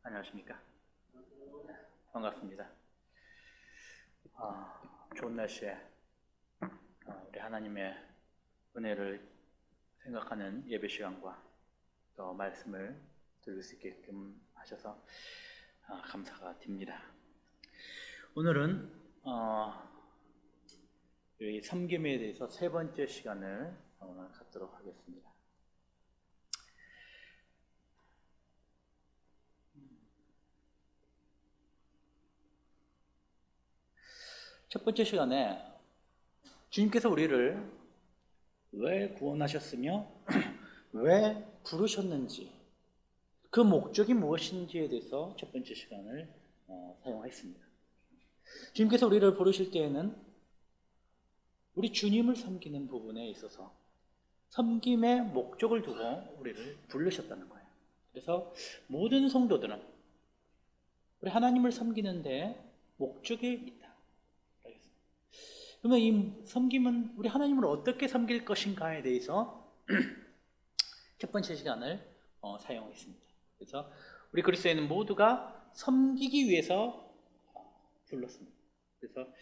안녕하십니까. 반갑습니다. 좋은 날씨에 우리 하나님의 은혜를 생각하는 예배 시간과 또 말씀을 들을 수 있게끔 하셔서 감사가 듭니다. 오늘은 이 섬김에 대해서 세 번째 시간을 오늘 갖도록 하겠습니다. 첫 번째 시간에 주님께서 우리를 왜 구원하셨으며 왜 부르셨는지, 그 목적이 무엇인지에 대해서 첫 번째 시간을 사용했습니다. 주님께서 우리를 부르실 때에는 우리 주님을 섬기는 부분에 있어서 섬김의 목적을 두고 우리를 부르셨다는 거예요. 그래서 모든 성도들은 우리 하나님을 섬기는데 목적이 있다. 그러면 이 섬김은 우리 하나님을 어떻게 섬길 것인가에 대해서 첫 번째 시간을 사용했습니다. 그래서 우리 그리스도인은 모두가 섬기기 위해서 불렀습니다. 그래서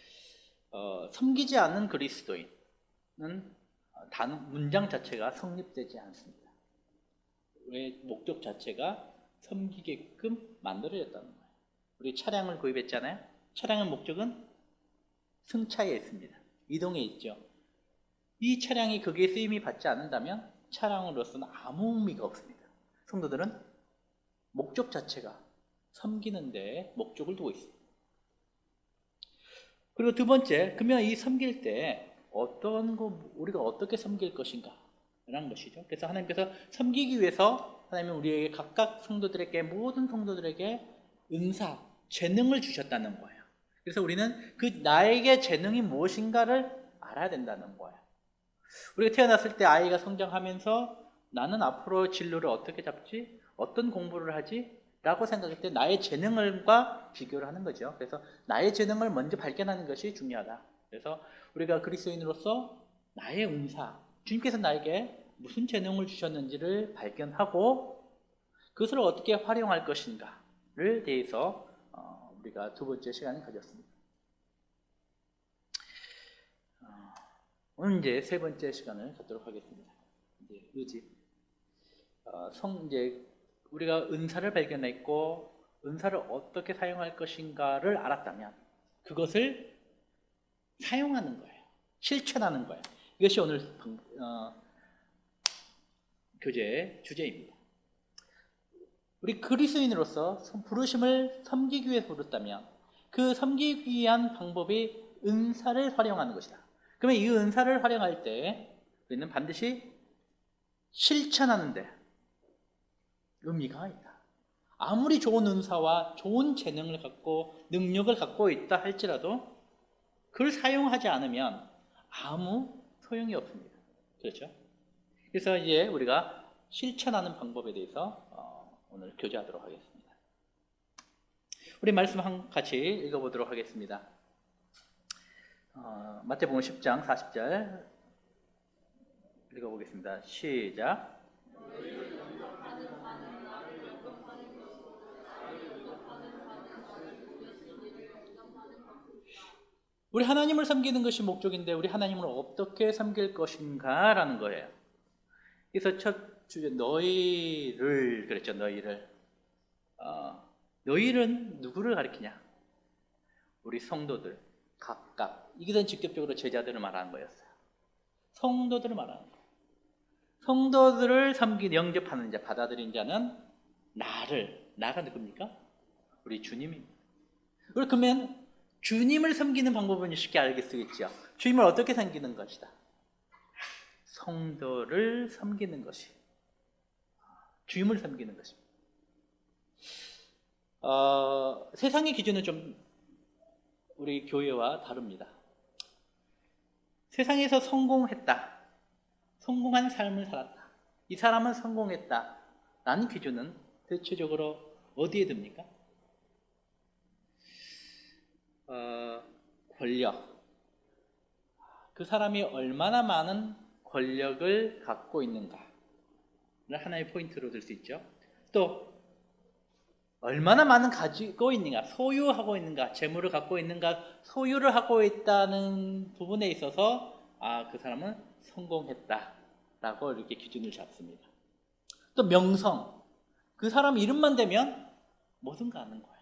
섬기지 않는 그리스도인은 문장 자체가 성립되지 않습니다. 왜? 목적 자체가 섬기게끔 만들어졌다는 거예요. 우리 차량을 구입했잖아요. 차량의 목적은 승차에 있습니다. 이동에 있죠. 이 차량이 거기에 쓰임이 받지 않는다면 차량으로서는 아무 의미가 없습니다. 성도들은 목적 자체가 섬기는 데 목적을 두고 있습니다. 그리고 두 번째, 그러면 이 섬길 때 우리가 어떻게 섬길 것인가 라는 것이죠. 그래서 하나님께서 섬기기 위해서 하나님은 우리에게 각각 모든 성도들에게 은사, 재능을 주셨다는 거예요. 그래서 우리는 나에게 재능이 무엇인가를 알아야 된다는 거예요. 우리가 태어났을 때 아이가 성장하면서 나는 앞으로 진로를 어떻게 잡지? 어떤 공부를 하지? 라고 생각할 때 나의 재능과 비교를 하는 거죠. 그래서 나의 재능을 먼저 발견하는 것이 중요하다. 그래서 우리가 그리스도인으로서 나의 은사, 주님께서 나에게 무슨 재능을 주셨는지를 발견하고 그것을 어떻게 활용할 것인가를 대해서 우리가 두 번째 시간을 가졌습니다. 오늘 이제 세 번째 시간을 갖도록 하겠습니다. 이제 우리가 은사를 발견했고 은사를 어떻게 사용할 것인가를 알았다면 그것을 사용하는 거예요. 실천하는 거예요. 이것이 오늘 교제의 주제입니다. 우리 그리스도인으로서 부르심을 섬기기 위해 부르다면 그 섬기기 위한 방법이 은사를 활용하는 것이다. 그러면 이 은사를 활용할 때 우리는 반드시 실천하는 데 의미가 있다. 아무리 좋은 은사와 좋은 재능을 갖고 능력을 갖고 있다 할지라도 그걸 사용하지 않으면 아무 소용이 없습니다. 그렇죠? 그래서 이제 우리가 실천하는 방법에 대해서 오늘 교제하도록 하겠습니다. 우리 말씀 같이 읽어보도록 하겠습니다. 마태복음 10장 40절 읽어보겠습니다. 시작. 우리 하나님을 섬기는 것이 목적인데 우리 하나님을 어떻게 섬길 것인가 라는 거예요. 그래서 첫 주제 너희를 그랬죠. 너희는 누구를 가리키냐? 우리 성도들 각각. 이것은 직접적으로 제자들을 말하는 거였어요. 성도들을 말하는 거예요. 성도들을 영접하는 자, 받아들인 자는 나가 누굽니까? 우리 주님입니다. 그러면 주님을 섬기는 방법은 쉽게 알겠겠죠. 주님을 어떻게 섬기는 것이다? 성도를 섬기는 것이 주님을 섬기는 것입니다. 세상의 기준은 좀 우리 교회와 다릅니다. 세상에서 성공한 삶을 살았다, 이 사람은 성공했다 라는 기준은 대체적으로 어디에 듭니까? 권력, 그 사람이 얼마나 많은 권력을 갖고 있는가를 하나의 포인트로 들 수 있죠. 또 얼마나 많은 가지고 있는가, 소유하고 있는가, 재물을 갖고 있는가, 소유를 하고 있다는 부분에 있어서 그 사람은 성공했다라고 이렇게 기준을 잡습니다. 또 명성, 그 사람 이름만 되면 뭐든가 하는 거예요.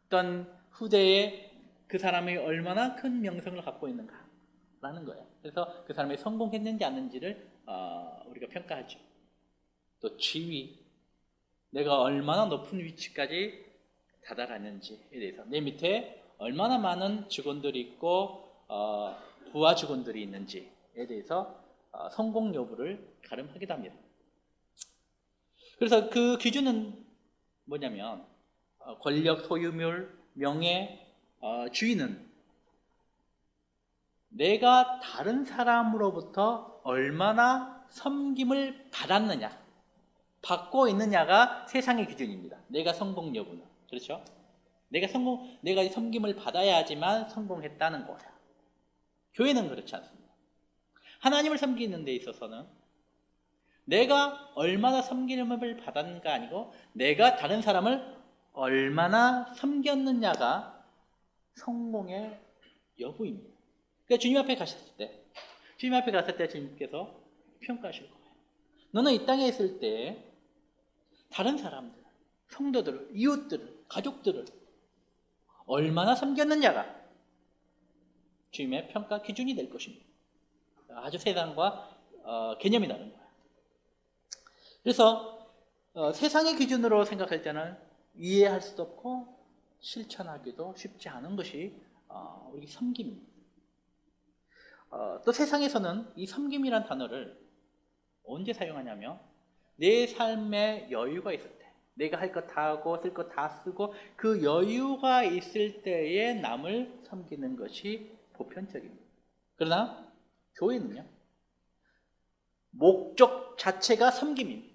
어떤 후대에 그 사람이 얼마나 큰 명성을 갖고 있는가라는 거예요. 그래서 그 사람이 성공했는지 아닌지를 우리가 평가하죠. 또 지위, 내가 얼마나 높은 위치까지 다다랐는지에 대해서, 내 밑에 얼마나 많은 직원들이 있고 부하 직원들이 있는지에 대해서 성공 여부를 가름하기도 합니다. 그래서 그 기준은 뭐냐면 권력, 소유물, 명예, 주의는 내가 다른 사람으로부터 얼마나 섬김을 받았느냐, 받고 있느냐가 세상의 기준입니다. 내가 성공 여부는. 그렇죠? 내가 섬김을 받아야지만 성공했다는 거예요. 교회는 그렇지 않습니다. 하나님을 섬기는 데 있어서는 내가 얼마나 섬김을 받았는가 아니고 내가 다른 사람을 얼마나 섬겼느냐가 성공의 여부입니다. 그러니까 주님 앞에 가셨을 때 주님께서 평가하실 거예요. 너는 이 땅에 있을 때 다른 사람들, 성도들을, 이웃들을, 가족들을 얼마나 섬겼느냐가 주님의 평가 기준이 될 것입니다. 아주 세상과 개념이 다른 거예요. 그래서 세상의 기준으로 생각할 때는 이해할 수도 없고 실천하기도 쉽지 않은 것이 우리 섬김입니다. 또 세상에서는 이 섬김이란 단어를 언제 사용하냐면 내 삶에 여유가 있을 때, 내가 할 것 다 하고 쓸 것 다 쓰고 그 여유가 있을 때에 남을 섬기는 것이 보편적입니다. 그러나 교회는요, 목적 자체가 섬김입니다.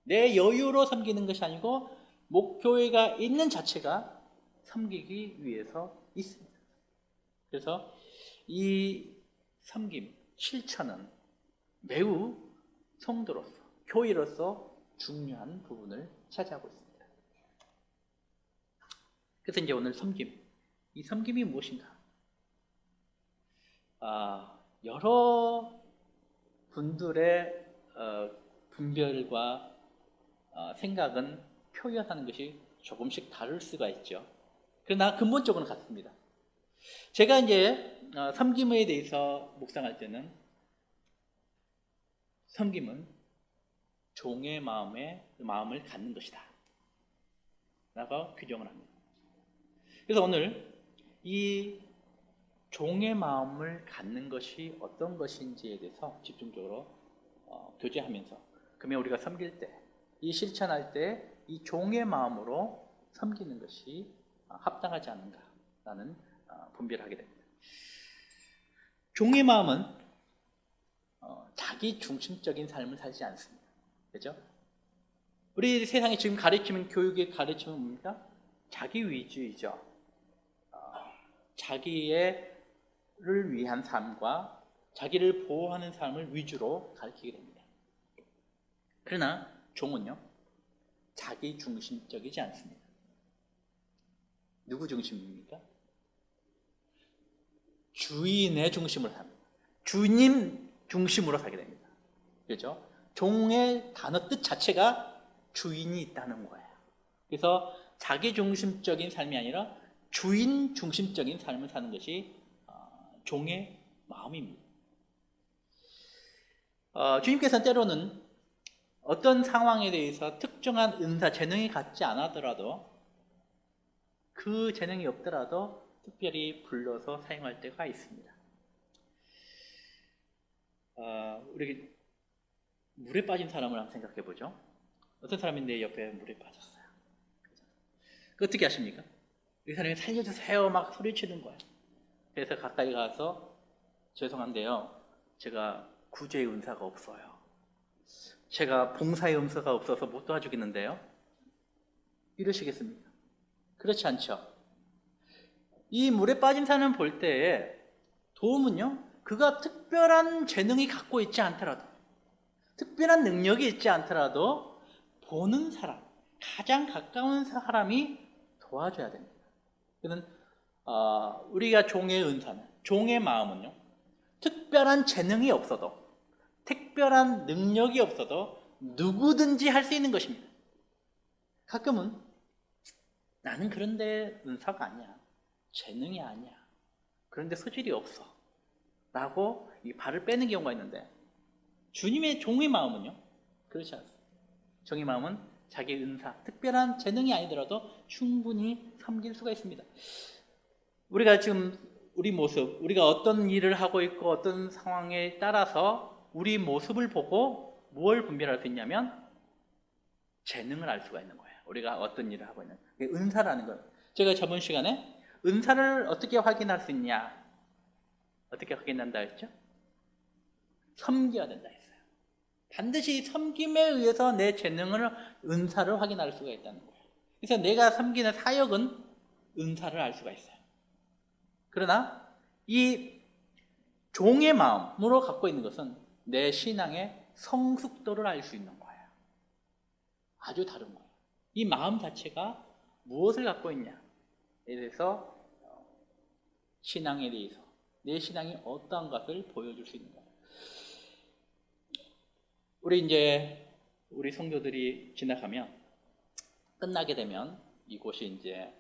내 여유로 섬기는 것이 아니고 교회가 있는 자체가 섬기기 위해서 있습니다. 그래서 이 섬김, 실천은 매우 성도로서, 교회로서 중요한 부분을 차지하고 있습니다. 그래서 이제 오늘 섬김, 이 섬김이 무엇인가? 여러 분들의 분별과 생각은 표현하는 것이 조금씩 다를 수가 있죠. 그러나 근본적으로는 같습니다. 제가 이제 섬김에 대해서 묵상할 때는 섬김은 종의 마음을 갖는 것이다 라고 규정을 합니다. 그래서 오늘 이 종의 마음을 갖는 것이 어떤 것인지에 대해서 집중적으로 교제하면서, 그러면 우리가 섬길 때, 이 실천할 때 이 종의 마음으로 섬기는 것이 합당하지 않은가라는 분별을 하게 됩니다. 종의 마음은 자기 중심적인 삶을 살지 않습니다. 그렇죠? 우리 세상이 지금 가르치는, 교육의 가르침은 뭡니까? 자기 위주이죠. 자기를 위한 삶과 자기를 보호하는 삶을 위주로 가르치게 됩니다. 그러나 종은요, 자기 중심적이지 않습니다. 누구 중심입니까? 주인의 중심으로 삽니다. 주님 중심으로 살게 됩니다. 그렇죠? 종의 단어 뜻 자체가 주인이 있다는 거예요. 그래서 자기 중심적인 삶이 아니라 주인 중심적인 삶을 사는 것이 종의 마음입니다. 주님께서는 때로는 어떤 상황에 대해서 특정한 은사, 재능이 갖지 않았더라도, 그 재능이 없더라도 특별히 불러서 사용할 때가 있습니다. 우리 물에 빠진 사람을 한번 생각해 보죠. 어떤 사람이 내 옆에 물에 빠졌어요. 그 어떻게 하십니까? 이 사람이 살려주세요 막 소리치는 거예요. 그래서 가까이 가서 죄송한데요, 제가 구제의 은사가 없어요. 제가 봉사의 은사가 없어서 못 도와주겠는데요. 이러시겠습니까? 그렇지 않죠. 이 물에 빠진 사람을 볼 때에 도움은요, 그가 특별한 재능이 갖고 있지 않더라도, 특별한 능력이 있지 않더라도 보는 사람, 가장 가까운 사람이 도와줘야 됩니다. 그는 우리가 종의 은사는, 종의 마음은요, 특별한 재능이 없어도, 특별한 능력이 없어도 누구든지 할 수 있는 것입니다. 가끔은 나는 그런데 은사가 아니야, 재능이 아니야, 그런데 소질이 없어 라고 이 발을 빼는 경우가 있는데, 주님의 종의 마음은요 그렇지 않습니다. 종의 마음은 자기 은사, 특별한 재능이 아니더라도 충분히 섬길 수가 있습니다. 우리가 지금 우리 모습, 우리가 어떤 일을 하고 있고 어떤 상황에 따라서 우리 모습을 보고 무엇을 분별할 수 있냐면 재능을 알 수가 있는 거예요. 우리가 어떤 일을 하고 있는, 은사라는 걸. 제가 저번 시간에 은사를 어떻게 확인할 수 있냐, 어떻게 확인한다 했죠? 섬겨야 된다 했어요. 반드시 섬김에 의해서 내 재능을, 은사를 확인할 수가 있다는 거예요. 그래서 내가 섬기는 사역은 은사를 알 수가 있어요. 그러나 이 종의 마음으로 갖고 있는 것은 내 신앙의 성숙도를 알 수 있는 거예요. 아주 다른 거예요. 이 마음 자체가 무엇을 갖고 있냐에 대해서, 신앙에 대해서 내 신앙이 어떠한 것을 보여줄 수 있는 거예요. 우리 성도들이 지나가면, 끝나게 되면 이곳이 이제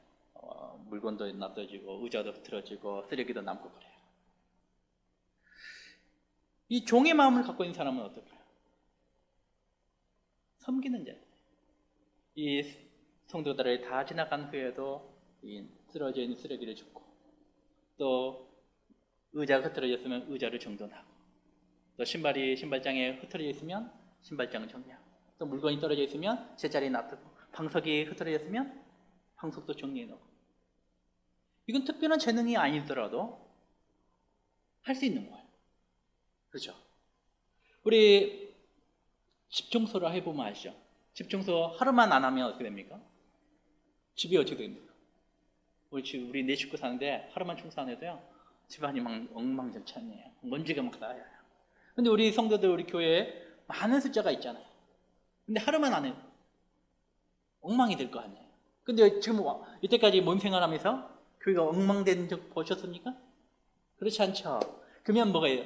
물건도 놔둬지고 의자도 흐트러지고 쓰레기도 남고 그래요. 이 종의 마음을 갖고 있는 사람은 어떨까요? 섬기는 자. 이 성도들이 다 지나간 후에도 이 쓰러져 있는 쓰레기를 줍고, 또 의자가 흐트러졌으면 의자를 정돈하고, 또 신발장에 흐트러져 있으면 신발장을 정리하고, 또 물건이 떨어져 있으면 제자리에 놔두고, 방석이 흐트러졌으면 방석도 정리해 놓고. 이건 특별한 재능이 아니더라도 할 수 있는 거예요. 그렇죠? 우리 집 청소를 해보면 아시죠? 집 청소 하루만 안 하면 어떻게 됩니까? 집이 어떻게 됩니까? 우리 네 식구 사는데 하루만 청소 안 해도요, 집안이 막 엉망진창이에요. 먼지가 막 쌓여요. 근데 우리 성도들, 우리 교회에 많은 숫자가 있잖아요. 근데 하루만 안 해도 엉망이 될 거 아니에요. 근데 지금 이때까지 모임 생활하면서 교회가 엉망된 적 보셨습니까? 그렇지 않죠. 그러면 뭐가요?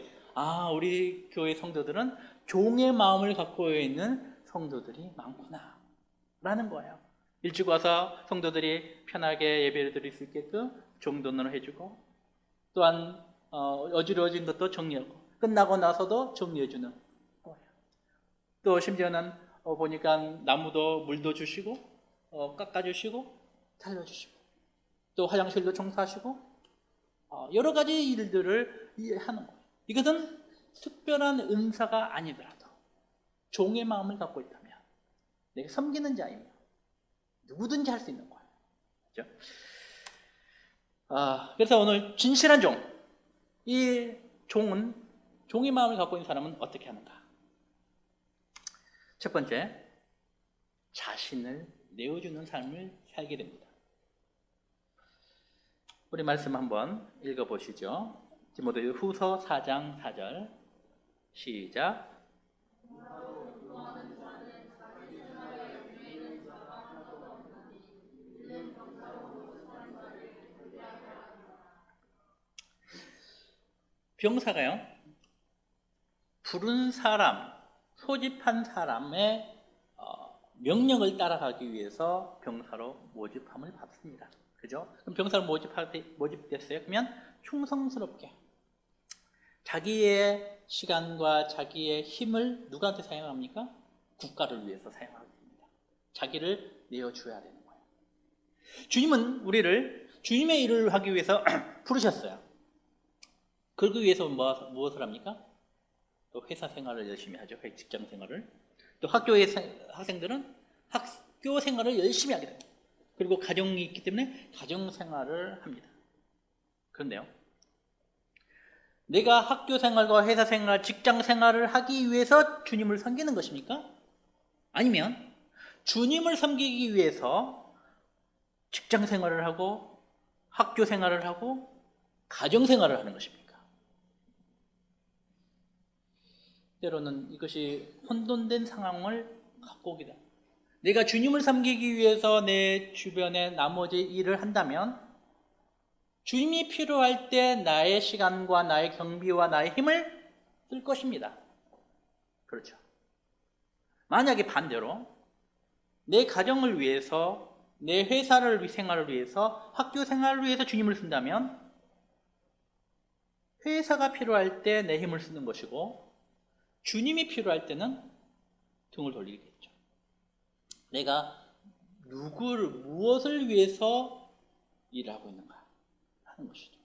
우리 교회 성도들은 종의 마음을 갖고 있는 성도들이 많구나 라는 거예요. 일찍 와서 성도들이 편하게 예배를 드릴 수 있게끔 정돈을 해주고, 또한 어지러진 것도 정리하고, 끝나고 나서도 정리해주는 거예요. 또 심지어는 보니까 나무도 물도 주시고, 깎아주시고, 살려주시고, 또 화장실도 청소하시고, 여러 가지 일들을 하는 거예요. 이것은 특별한 은사가 아니더라도 종의 마음을 갖고 있다면, 내가 섬기는 자이면 누구든지 할 수 있는 거예요. 그렇죠? 그래서 오늘 진실한 종, 이 종은, 종의 마음을 갖고 있는 사람은 어떻게 하는가? 첫 번째, 자신을 내어주는 삶을 살게 됩니다. 우리 말씀 한번 읽어보시죠. 디모데 후서 4장 4절 시작. 병사가요, 부른 사람, 소집한 사람의 명령을 따라가기 위해서 병사로 모집함을 받습니다. 그죠? 그럼 병사로 모집됐어요. 그러면 충성스럽게 자기의 시간과 자기의 힘을 누구한테 사용합니까? 국가를 위해서 사용합니다. 자기를 내어줘야 되는 거예요. 주님은 우리를 주님의 일을 하기 위해서 부르셨어요. 그러기 위해서 무엇을 합니까? 또 회사 생활을 열심히 하죠. 직장 생활을. 또 학교의 학생들은 학교 생활을 열심히 하게 됩니다. 그리고 가정이 있기 때문에 가정 생활을 합니다. 그런데요, 내가 학교 생활과 회사 생활, 직장 생활을 하기 위해서 주님을 섬기는 것입니까? 아니면 주님을 섬기기 위해서 직장 생활을 하고 학교 생활을 하고 가정 생활을 하는 것입니까? 때로는 이것이 혼돈된 상황을 갖고 오기도 합니다. 내가 주님을 섬기기 위해서 내 주변에 나머지 일을 한다면 주님이 필요할 때 나의 시간과 나의 경비와 나의 힘을 쓸 것입니다. 그렇죠. 만약에 반대로 내 가정을 위해서, 내 회사를 생활을 위해서, 학교 생활을 위해서 주님을 쓴다면 회사가 필요할 때 내 힘을 쓰는 것이고 주님이 필요할 때는 등을 돌리겠죠. 내가 무엇을 위해서 일하고 있는가 하는 것이죠.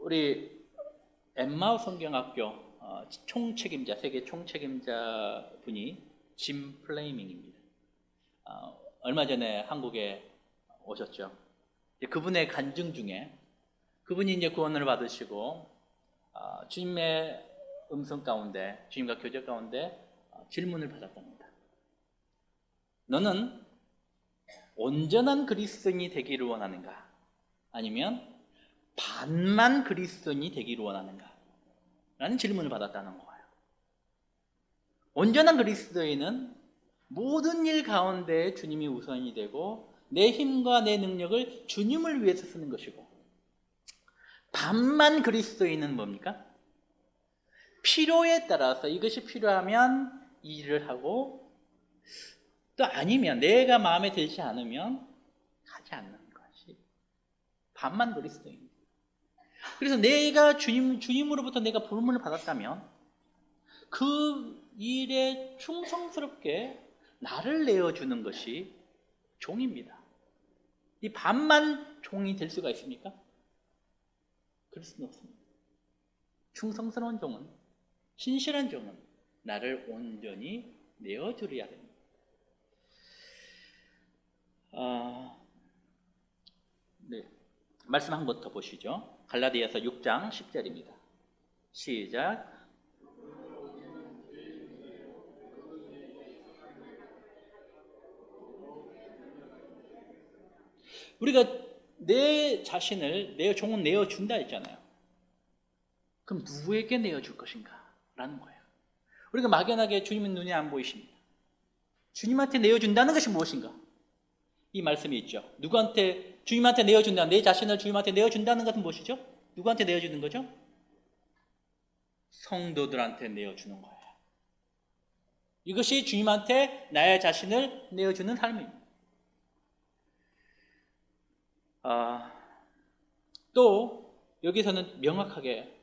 우리 엠마우 성경학교 총책임자, 세계 총책임자 분이 짐 플레이밍입니다. 얼마 전에 한국에 오셨죠. 그분의 간증 중에 그분이 이제 구원을 받으시고 주님의 음성 가운데, 주님과 교제 가운데 질문을 받았답니다. 너는 온전한 그리스도인이 되기를 원하는가? 아니면 반만 그리스도인이 되기를 원하는가? 라는 질문을 받았다는 거예요. 온전한 그리스도인은 모든 일 가운데 주님이 우선이 되고 내 힘과 내 능력을 주님을 위해서 쓰는 것이고, 반만 그리스도인은 뭡니까? 필요에 따라서 이것이 필요하면 일을 하고 또 아니면 내가 마음에 들지 않으면 하지 않는 것이 반만 그리스도입니다. 그래서 내가 주님으로부터 내가 부름을 받았다면 그 일에 충성스럽게 나를 내어주는 것이 종입니다. 이 반만 종이 될 수가 있습니까? 그럴 수는 없습니다. 충성스러운 종은, 신실한 종은 나를 온전히 내어주려야 됩니다. 네. 말씀 한 번 더 보시죠. 갈라디아서 6장 10절입니다. 시작. 우리가 내 자신을, 내 종은 내어준다 했잖아요. 그럼 누구에게 내어줄 것인가? 라는 거예요. 우리가 막연하게 주님은 눈에 안 보이십니다. 주님한테 내어준다는 것이 무엇인가? 이 말씀이 있죠. 누구한테, 주님한테 내어준다, 내 자신을 주님한테 내어준다는 것은 무엇이죠? 누구한테 내어주는 거죠? 성도들한테 내어주는 거예요. 이것이 주님한테 나의 자신을 내어주는 삶입니다. 또 여기서는 명확하게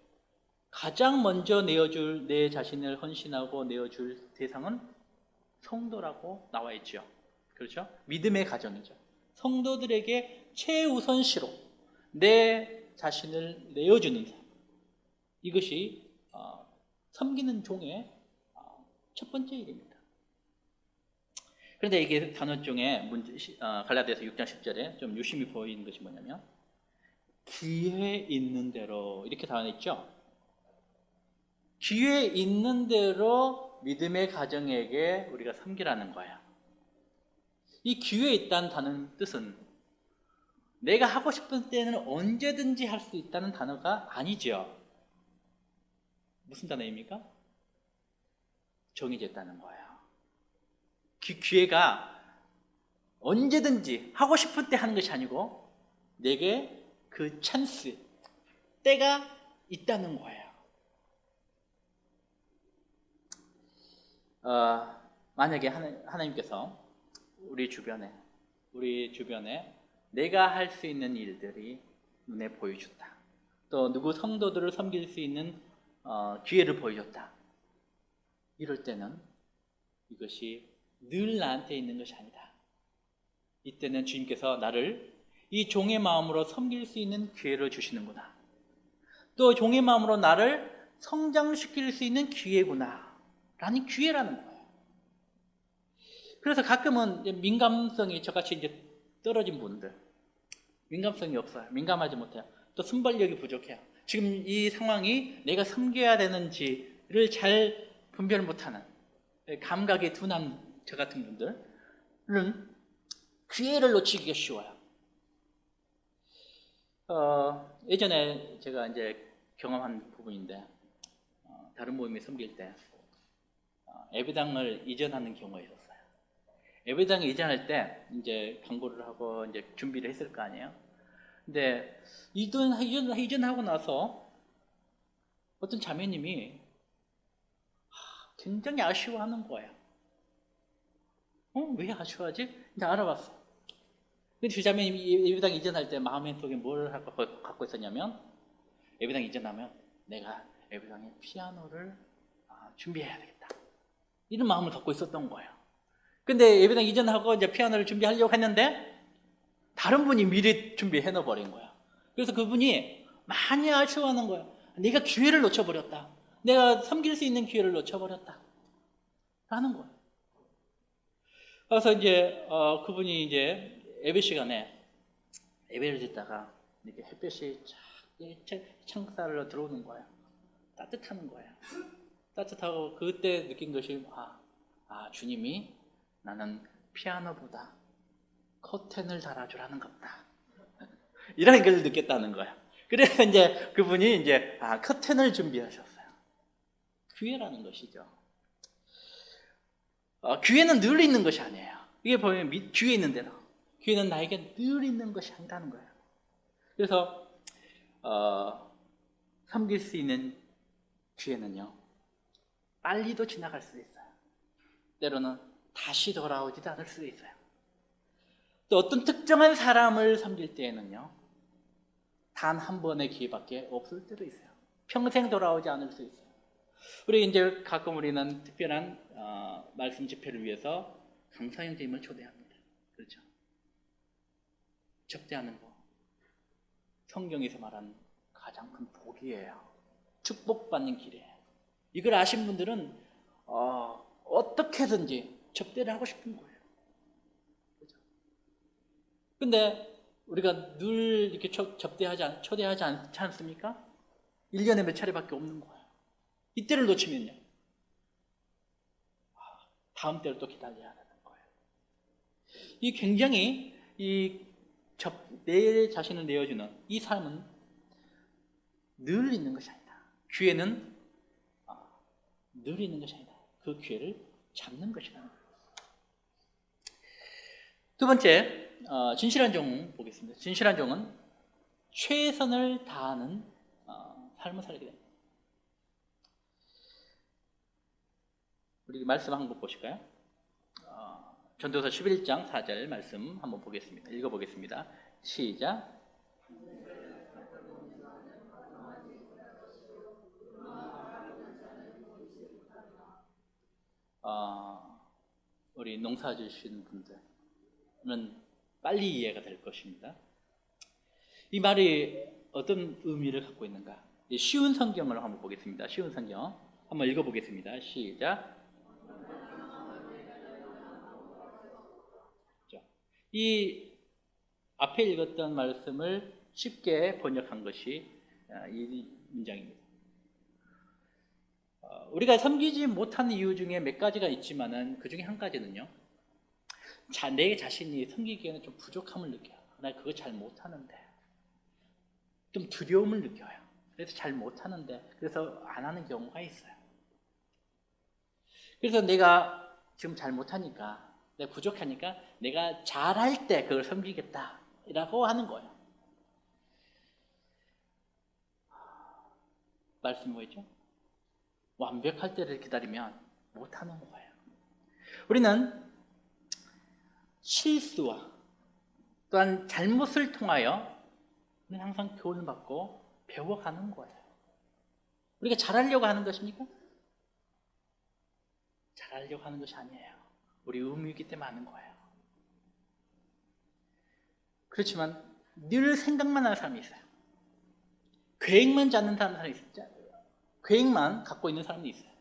가장 먼저 내어줄, 내 자신을 헌신하고 내어줄 대상은 성도라고 나와 있죠. 그렇죠? 믿음의 가정이죠. 성도들에게 최우선시로 내 자신을 내어주는 삶, 이것이 섬기는 종의 첫 번째 일입니다. 그런데 이게 단어 중에 갈라디아서 6장 10절에 좀 유심히 보이는 것이 뭐냐면 기회 있는 대로 이렇게 단어 있죠. 기회 있는 대로 믿음의 가정에게 우리가 섬기라는 거예요. 이 기회에 있다는 단어의 뜻은 내가 하고 싶은 때는 언제든지 할 수 있다는 단어가 아니죠. 무슨 단어입니까? 정해져 있다는 거예요. 기회가 언제든지 하고 싶은 때 하는 것이 아니고 내게 그 찬스, 때가 있다는 거예요. 만약에 하나님께서 우리 주변에 내가 할 수 있는 일들이 눈에 보여줬다. 또 누구 성도들을 섬길 수 있는 기회를 보여줬다. 이럴 때는 이것이 늘 나한테 있는 것이 아니다. 이때는 주님께서 나를 이 종의 마음으로 섬길 수 있는 기회를 주시는구나. 또 종의 마음으로 나를 성장시킬 수 있는 기회구나. 라는 기회라는 거예요. 그래서 가끔은 민감성이 저같이 이제 떨어진 분들, 민감성이 없어요. 민감하지 못해요. 또 순발력이 부족해요. 지금 이 상황이 내가 섬겨야 되는지를 잘 분별을 못하는 감각이 둔한 저 같은 분들은 기회를 놓치기가 쉬워요. 예전에 제가 이제 경험한 부분인데, 다른 모임에 섬길 때 예배당을 이전하는 경우가 있었어요. 예배당을 이전할 때 이제 광고를 하고 이제 준비를 했을 거 아니에요. 근데 이전하고 나서 어떤 자매님이 굉장히 아쉬워하는 거예요. 왜 아쉬워하지? 이제 알아봤어. 근데 그 자매님이 예배당 이전할 때 마음의 속에 뭘 갖고 있었냐면, 예배당 이전하면 내가 예배당에 피아노를 준비해야 되겠다, 이런 마음을 갖고 있었던 거예요. 근데 예배당 이전하고 이제 피아노를 준비하려고 했는데 다른 분이 미리 준비해 놓아버린 거예요. 그래서 그분이 많이 아쉬워하는 거예요. 내가 기회를 놓쳐버렸다. 내가 섬길 수 있는 기회를 놓쳐버렸다. 라는 거예요. 그래서 이제 그분이 이제 예배 시간에 예배를 듣다가 이렇게 햇볕이 창살로 들어오는 거예요. 따뜻하는 거예요. 따뜻하고 그때 느낀 것이 주님이 나는 피아노보다 커튼을 달아주라는 겁니다. 이런 걸 느꼈다는 거예요. 그래서 이제 그분이 이제 커튼을 준비하셨어요. 기회라는 것이죠. 기회는 늘 있는 것이 아니에요. 이게 보면 기회 있는 대로, 기회는 나에게 늘 있는 것이 아니라는 거예요. 그래서 섬길 수 있는 기회는요, 빨리도 지나갈 수 있어요. 때로는 다시 돌아오지도 않을 수도 있어요. 또 어떤 특정한 사람을 섬길 때에는요, 단 한 번의 기회밖에 없을 때도 있어요. 평생 돌아오지 않을 수 있어요. 우리 이제 가끔 우리는 특별한 말씀 집회를 위해서 강사 형제님을 초대합니다. 그렇죠? 접대하는 거, 성경에서 말하는 가장 큰 복이에요. 축복받는 길이에요. 이걸 아신 분들은 어떻게든지 접대를 하고 싶은 거예요. 그렇죠? 근데 우리가 늘 이렇게 초대하지 않지 않습니까? 1년에 몇 차례밖에 없는 거예요. 이때를 놓치면요, 다음 때를 또 기다려야 하는 거예요. 이 굉장히 내 자신을 내어주는 이 삶은 늘 있는 것이 아니다. 기회는 늘 있는 것이 아니다. 그 기회를 잡는 것이라는 거예요. 두 번째, 진실한 종 보겠습니다. 진실한 종은 최선을 다하는 삶을 살게 됩니다. 우리 말씀 한번 보실까요? 전도서 11장 4절 말씀 한번 보겠습니다. 읽어보겠습니다. 시작. 우리 농사 지으시는 분들은 빨리 이해가 될 것입니다. 이 말이 어떤 의미를 갖고 있는가? 쉬운 성경을 한번 보겠습니다. 쉬운 성경 한번 읽어보겠습니다. 시작. 이 앞에 읽었던 말씀을 쉽게 번역한 것이 이 문장입니다. 우리가 섬기지 못하는 이유 중에 몇 가지가 있지만은 그 중에 한 가지는요, 내 자신이 섬기기에는 좀 부족함을 느껴요. 나 그거 잘 못하는데, 좀 두려움을 느껴요. 그래서 잘 못하는데, 그래서 안 하는 경우가 있어요. 그래서 내가 지금 잘 못하니까, 내가 부족하니까 내가 잘할 때 그걸 섬기겠다라고 하는 거예요. 말씀이 뭐였죠? 완벽할 때를 기다리면 못하는 거예요. 우리는 실수와 또한 잘못을 통하여 항상 교훈을 받고 배워가는 거예요. 우리가 잘하려고 하는 것입니까? 잘하려고 하는 것이 아니에요. 우리 의무 있기 때문에 하는 거예요. 그렇지만 늘 생각만 하는 사람이 있어요. 계획만 잡는 사람이 있어요. 계획만 갖고 있는 사람이 있어요.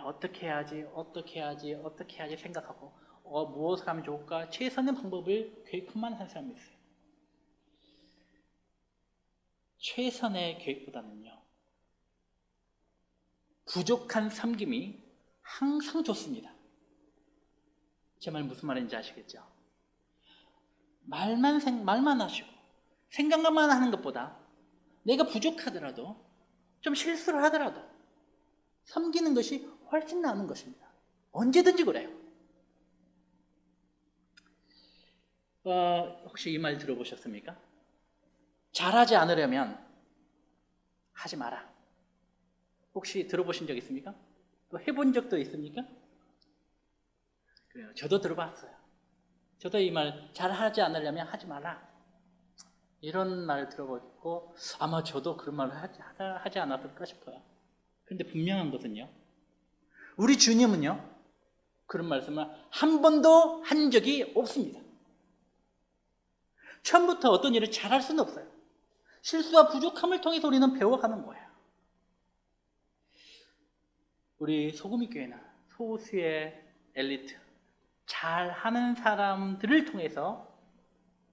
어떻게 해야지 생각하고 무엇을 하면 좋을까? 최선의 방법을 계획만 하는 사람이 있어요. 최선의 계획보다는요, 부족한 섬김이 항상 좋습니다. 제 말 무슨 말인지 아시겠죠? 말만 하시고 생각만 하는 것보다 내가 부족하더라도 좀 실수를 하더라도 섬기는 것이 훨씬 나은 것입니다. 언제든지 그래요. 혹시 이 말 들어보셨습니까? 잘하지 않으려면 하지 마라. 혹시 들어보신 적 있습니까? 또 해본 적도 있습니까? 그래요. 저도 들어봤어요. 저도 이 말 잘하지 않으려면 하지 마라. 이런 말 들어보고 아마 저도 그런 말을 하지 않았을까 싶어요. 그런데 분명한 것은요. 우리 주님은요. 그런 말씀을 한 번도 한 적이 없습니다. 처음부터 어떤 일을 잘할 수는 없어요. 실수와 부족함을 통해서 우리는 배워가는 거예요. 우리 소금이 교회는 소수의 엘리트, 잘하는 사람들을 통해서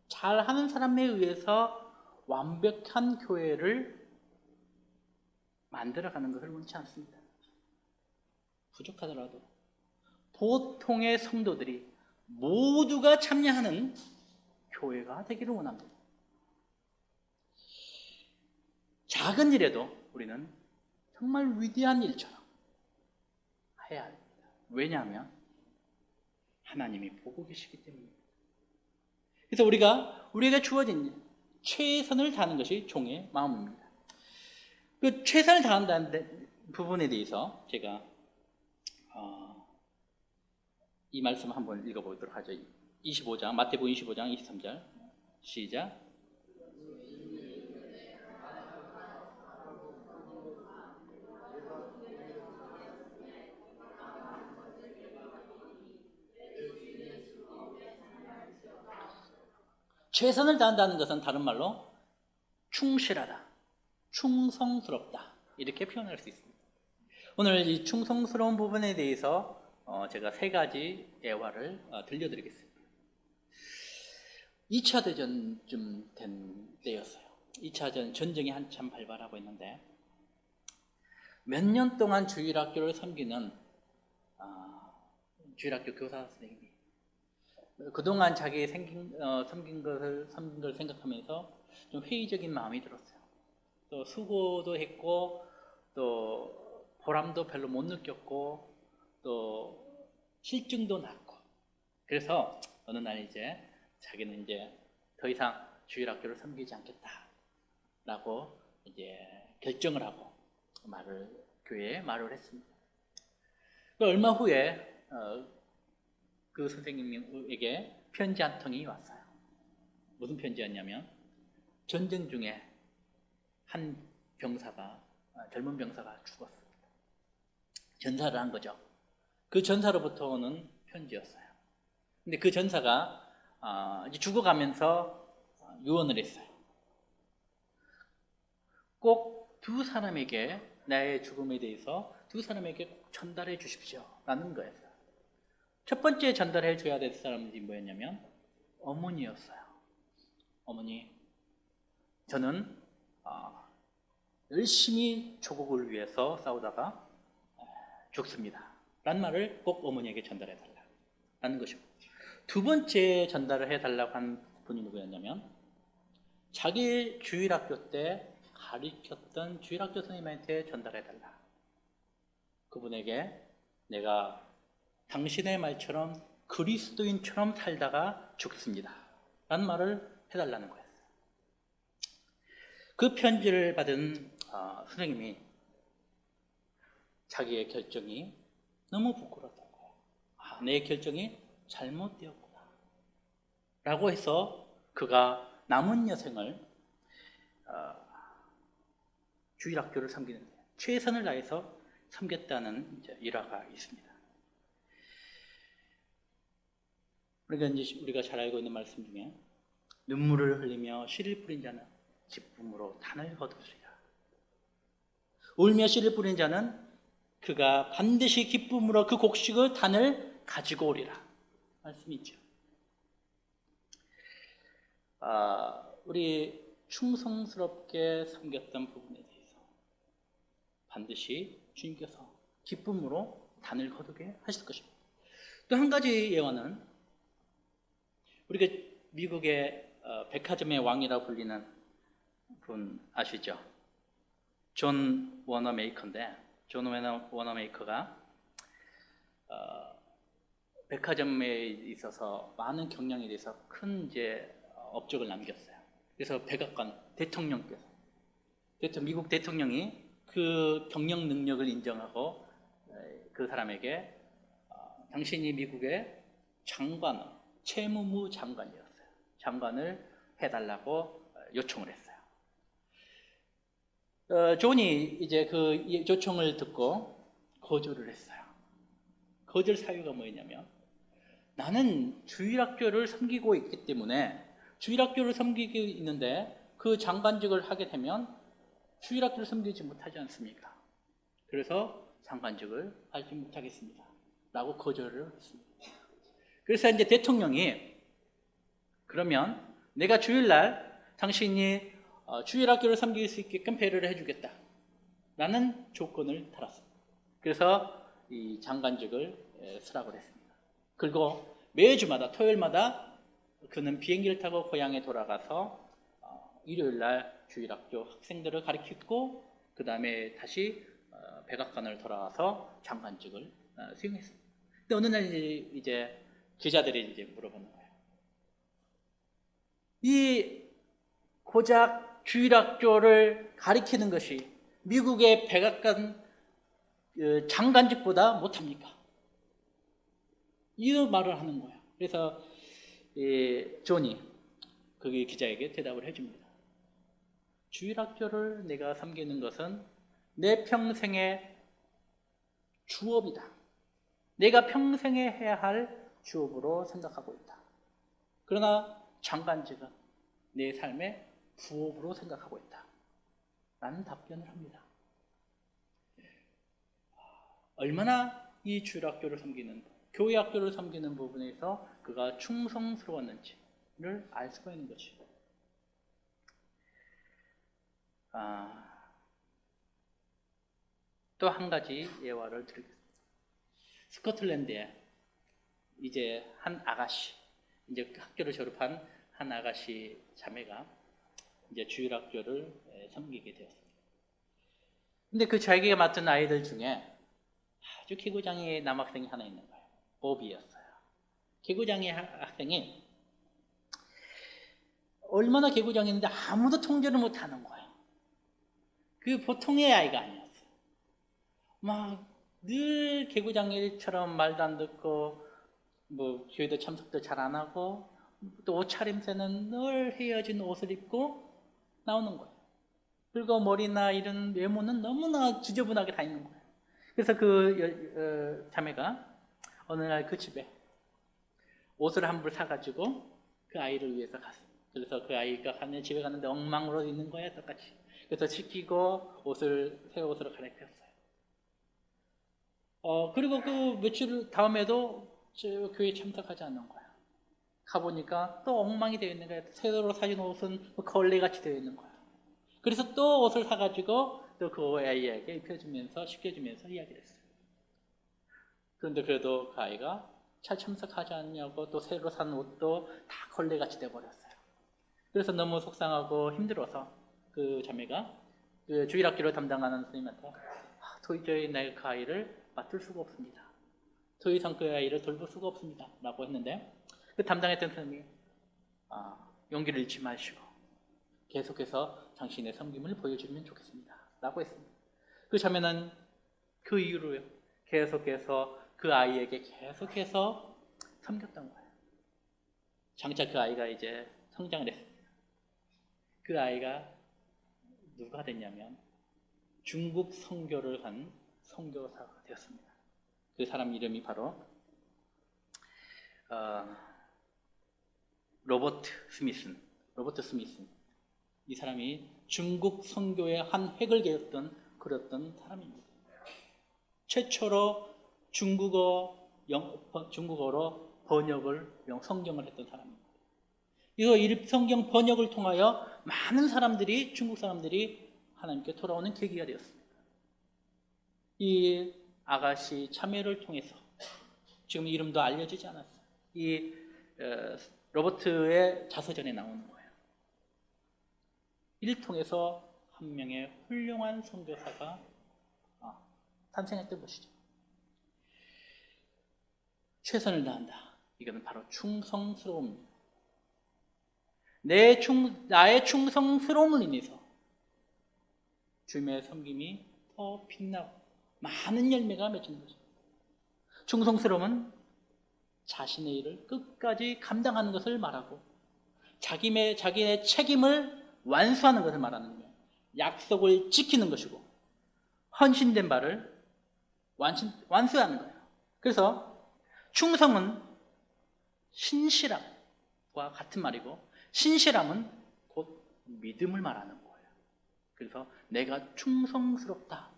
잘하는 사람에 의해서 완벽한 교회를 만들어가는 것을 원치 않습니다. 부족하더라도 보통의 성도들이 모두가 참여하는 교회가 되기를 원합니다. 작은 일에도 우리는 정말 위대한 일처럼 해야 합니다. 왜냐하면 하나님이 보고 계시기 때문입니다. 그래서 우리에게 주어진 최선을 다하는 것이 종의 마음입니다. 그 최선을 다한다는 부분에 대해서 제가 이 말씀 한번 읽어보도록 하죠. 25장, 마태복음 25장 23절 시작. 최선을 다한다는 것은 다른 말로 충실하다, 충성스럽다 이렇게 표현할 수 있습니다. 오늘 이 충성스러운 부분에 대해서 제가 세 가지 예화를 들려드리겠습니다. 2차 대전쯤 된 때였어요. 2차 전쟁이 한참 발발하고 있는데 몇 년 동안 주일학교를 섬기는 주일학교 교사 선생님이 그동안 자기 섬긴 걸 생각하면서 좀 회의적인 마음이 들었어요. 또 수고도 했고 또 보람도 별로 못 느꼈고 또 실증도 났고 그래서 어느 날 이제 자기는 이제 더 이상 주일학교를 섬기지 않겠다라고 이제 결정을 하고 교회에 말을 했습니다. 얼마 후에 그 선생님에게 편지 한 통이 왔어요. 무슨 편지였냐면 전쟁 중에 한 젊은 병사가 죽었습니다. 전사를 한 거죠. 그 전사로부터 오는 편지였어요. 근데 그 전사가 이제 죽어가면서 유언을 했어요. 꼭 두 사람에게 나의 죽음에 대해서 두 사람에게 꼭 전달해 주십시오 라는 거였어요. 첫 번째 전달해 줘야 될 사람이 뭐였냐면 어머니였어요. 어머니, 저는 열심히 조국을 위해서 싸우다가 죽습니다 라는 말을 꼭 어머니에게 전달해 달라는 것이고, 두 번째 전달을 해달라고 한 분이 누구였냐면 자기 주일학교 때 가르쳤던 주일학교 선생님한테 전달해 달라. 그분에게 내가 당신의 말처럼 그리스도인처럼 살다가 죽습니다 라는 말을 해달라는 거였어요. 그 편지를 받은 선생님이 자기의 결정이 너무 부끄러웠던 거예요. 내 결정이 잘못되었구나 라고 해서 그가 남은 여생을 주일학교를 섬기는데 최선을 다해서 섬겼다는 일화가 있습니다. 우리가 잘 알고 있는 말씀 중에 눈물을 흘리며 씨를 뿌린 자는 기쁨으로 단을 거두리라. 울며 씨를 뿌린 자는 그가 반드시 기쁨으로 그 곡식의 단을 가지고 오리라. 말씀이 있죠. 우리 충성스럽게 섬겼던 부분에 대해서 반드시 주님께서 기쁨으로 단을 거두게 하실 것입니다. 또 한 가지 예화는 우리가 미국의 백화점의 왕이라 불리는 분 아시죠? 존 워너메이커인데, 존 워너메이커가 백화점에 있어서 많은 경영에 대해서 큰 이제 업적을 남겼어요. 그래서 백악관 대통령께서, 미국 대통령이 그 경영 능력을 인정하고 그 사람에게 당신이 미국의 채무무 장관이었어요. 장관을 해달라고 요청을 했어요. 존이 이제 그 요청을 듣고 거절을 했어요. 거절 사유가 뭐였냐면, 나는 주일학교를 섬기고 있기 때문에, 주일학교를 섬기고 있는데 그 장관직을 하게 되면 주일학교를 섬기지 못하지 않습니까? 그래서 장관직을 하지 못하겠습니다 라고 거절을 했습니다. 그래서 이제 대통령이, 그러면 내가 주일날 당신이 주일학교를 섬길 수 있게끔 배려를 해주겠다 라는 조건을 달았습니다. 그래서 이 장관직을 수락을 했습니다. 그리고 매주마다 토요일마다 그는 비행기를 타고 고향에 돌아가서 일요일날 주일학교 학생들을 가르치고 그 다음에 다시 백악관을 돌아와서 장관직을 수행했습니다. 근데 어느 날 이제 기자들이 이제 물어보는 거예요. 이 고작 주일학교를 가르치는 것이 미국의 백악관 장관직보다 못합니까? 이 말을 하는 거예요. 그래서 존이 그 기자에게 대답을 해줍니다. 주일학교를 내가 섬기는 것은 내 평생의 주업이다. 내가 평생에 해야 할 주업으로 생각하고 있다. 그러나 장관직은 내 삶의 부업으로 생각하고 있다 라는 답변을 합니다. 얼마나 이 주일학교를 섬기는, 교회학교를 섬기는 부분에서 그가 충성스러웠는지를 알 수가 있는 것이죠. 또 한 가지 예화를 드리겠습니다. 스코틀랜드에 이제 한 아가씨, 이제 학교를 졸업한 한 아가씨 자매가 이제 주일학교를 섬기게 되었습니다. 근데 그 자기가 맡은 아이들 중에 아주 개구장이 남학생이 하나 있는 거예요. 보비였어요. 개구장이 학생이 얼마나 개구장이었는데 아무도 통제를 못하는 거예요. 그 보통의 아이가 아니었어요. 막 늘 개구장이처럼 말도 안 듣고 뭐 교회도 참석도 잘 안 하고 또 옷차림새는 늘 헤어진 옷을 입고 나오는 거예요. 그리고 머리나 이런 외모는 너무나 지저분하게 다 있는 거예요. 그래서 그 자매가 어느 날 그 집에 옷을 한 벌 사가지고 그 아이를 위해서 갔어요. 그래서 그 아이가 집에 갔는데 엉망으로 있는 거야, 똑같이. 그래서 씻기고 새 옷으로 갈아입혔어요. 그리고 그 며칠 다음에도 교회에 참석하지 않는 거야. 가보니까 또 엉망이 되어 있는 거야. 새로 사준 옷은 걸레같이 되어 있는 거야. 그래서 또 옷을 사가지고 또 그 아이에게 입혀주면서 씻겨주면서 이야기를 했어요. 그런데 그래도 그 아이가 잘 참석하지 않냐고 또 새로 산 옷도 다 걸레같이 돼버렸어요. 그래서 너무 속상하고 힘들어서 그 자매가 그 주일학교를 담당하는 선생님한테 도저히 내가 그 아이를 맡을 수가 없습니다. 더 이상 그 아이를 돌볼 수가 없습니다 라고 했는데, 그 담당했던 선생님이 용기를 잃지 마시고 계속해서 당신의 섬김을 보여주면 좋겠습니다 라고 했습니다. 그 자매는 그 이후로요 계속해서 그 아이에게 계속해서 섬겼던 거예요. 장차 그 아이가 이제 성장을 했습니다. 그 아이가 누가 됐냐면 중국 선교를 한 선교사가 되었습니다. 그 사람 이름이 바로 로버트 스미슨. 이 사람이 중국 선교의 한 획을 그렸던 사람입니다. 최초로 중국어로 성경을 했던 사람입니다. 이 성경 번역을 통하여 많은 사람들이, 중국 사람들이 하나님께 돌아오는 계기가 되었습니다. 이 아가씨 참여를 통해서, 지금 이름도 알려지지 않았어요. 이 로버트의 자서전에 나오는 거예요. 이를 통해서 한 명의 훌륭한 선교사가 탄생했던 것이죠. 최선을 다한다. 이거는 바로 충성스러움입니다. 나의 충성스러움을 인해서 주님의 섬김이 더 빛나고 많은 열매가 맺히는 것입니다. 충성스러움은 자신의 일을 끝까지 감당하는 것을 말하고 자기의 책임을 완수하는 것을 말하는 거예요. 약속을 지키는 것이고 헌신된 바를 완수하는 거예요. 그래서 충성은 신실함과 같은 말이고 신실함은 곧 믿음을 말하는 거예요. 그래서 내가 충성스럽다,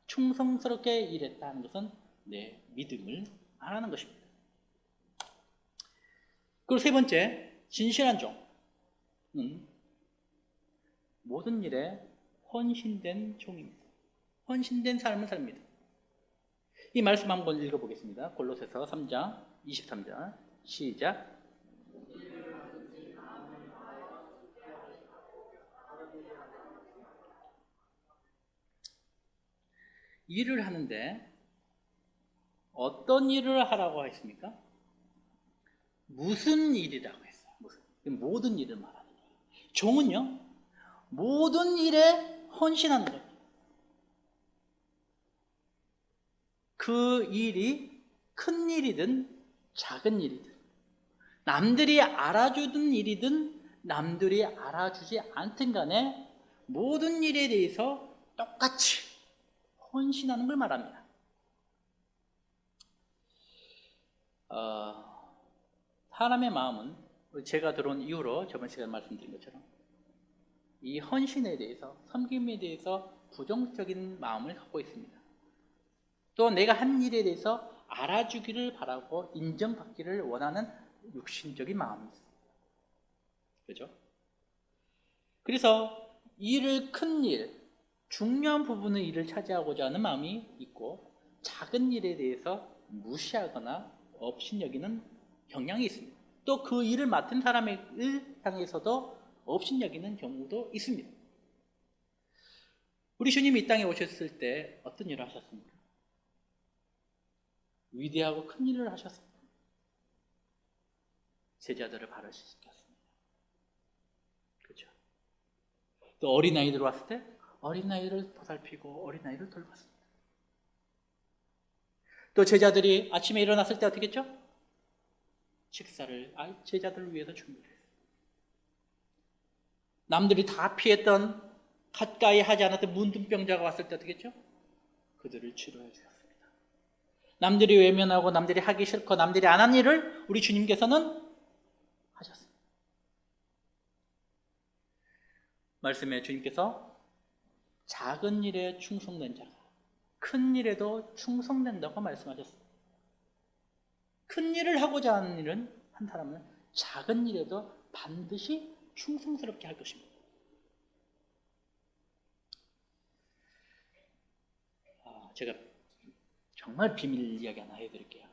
충성스럽게 일했다 하는 것은 내 믿음을 말하는 것입니다. 그리고 세 번째, 진실한 종은 모든 일에 헌신된 종입니다. 헌신된 삶을 삽니다. 이 말씀 한번 읽어보겠습니다. 골로새서 3장 23절 시작. 일을 하는데 어떤 일을 하라고 했습니까? 무슨 일이라고 했어요. 모든 일을 말하는 거예요. 종은요, 모든 일에 헌신하는 거예요. 그 일이 큰 일이든 작은 일이든 남들이 알아주든 일이든 남들이 알아주지 않든 간에 모든 일에 대해서 똑같이 헌신하는 걸 말합니다. 사람의 마음은 제가 들어온 이후로 저번 시간에 말씀드린 것처럼 이 헌신에 대해서, 섬김에 대해서 부정적인 마음을 갖고 있습니다. 또 내가 한 일에 대해서 알아주기를 바라고 인정받기를 원하는 육신적인 마음이 있습니다. 그렇죠? 그래서 큰 일, 중요한 부분의 일을 차지하고자 하는 마음이 있고 작은 일에 대해서 무시하거나 업신여기는 경향이 있습니다. 또 그 일을 맡은 사람을 향해서도 업신여기는 경우도 있습니다. 우리 주님이 이 땅에 오셨을 때 어떤 일을 하셨습니까? 위대하고 큰 일을 하셨습니다. 제자들을 바르시켰습니다. 그렇죠? 또 어린아이들 왔을 때 어린아이를 보살피고 어린아이를 돌봤습니다. 또 제자들이 아침에 일어났을 때 어떻게 했죠? 식사를 제자들을 위해서 준비했어요. 남들이 다 피했던 가까이 하지 않았던 문둥병자가 왔을 때 어떻게 했죠? 그들을 치료해 주셨습니다. 남들이 외면하고 남들이 하기 싫고 남들이 안 한 일을 우리 주님께서는 하셨습니다. 말씀에 주님께서 작은 일에 충성된 자가 큰 일에도 충성된다고 말씀하셨습니다. 큰 일을 하고자 하는 일은 한 사람은 작은 일에도 반드시 충성스럽게 할 것입니다. 제가 정말 비밀 이야기 하나 해드릴게요.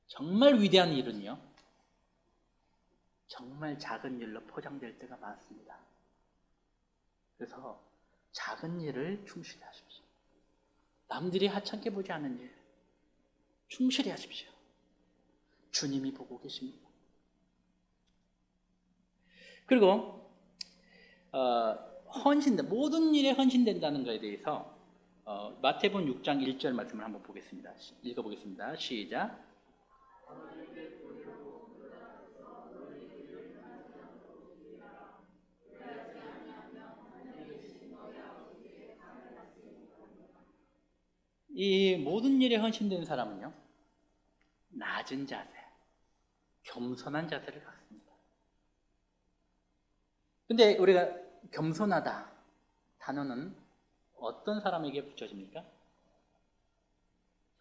정말 위대한 일은요, 정말 작은 일로 포장될 때가 많습니다. 그래서 작은 일을 충실히 하십시오. 남들이 하찮게 보지 않는 일 충실히 하십시오. 주님이 보고 계십니다. 그리고 모든 일에 헌신된다는 것에 대해서 마태복음 6장 1절 말씀을 한번 보겠습니다. 읽어보겠습니다. 시작. 이 모든 일에 헌신된 사람은요, 낮은 자세, 겸손한 자세를 갖습니다. 근데 우리가 겸손하다 단어는 어떤 사람에게 붙여집니까?